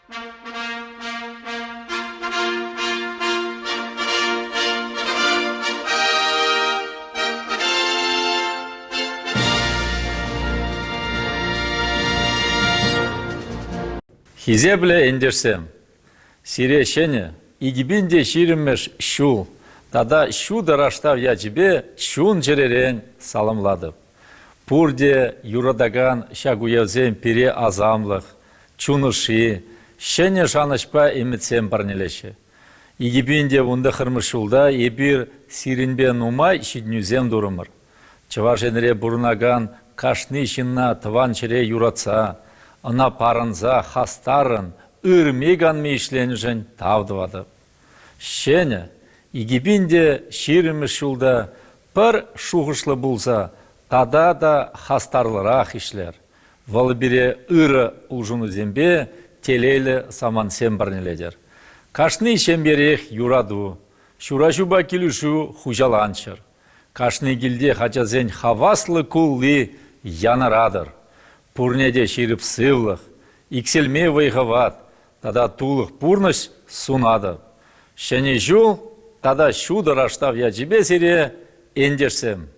Хизе біле ендерсем, сирешене, игибинде ширимеш шу, тада шу дараштав ячебе чун жеререн салымлады. Пурде юрадаган шагуявзем пире азамлық, чуныши, шене жанышпа емітсем барнелеше. Игибинде вунды хырмышулда ебір сиринбе нумай шиднюзем дурымыр. Чывашенре бурнаган кашны шинна тыванчере юратса, ана парынза хастарын ырмеган мейшленжен тавдывады. Шене, игибинде ширимышулда пір шуғышлы булса, тада да хастарлырақ ишлер. Валы бире ыры улжуну зембе телейлі самансем барнеледер. Кашны шемберех юраду, шурашуба келушу хужаланчыр. Кашны гилде хачазен хаваслы кулли янарадыр. Пурнеде ширіп сывлық, икселме вайғават, тада тулық пурныш сунады. Шәне жул, тада шуды раштав ячебе сере ендерсем.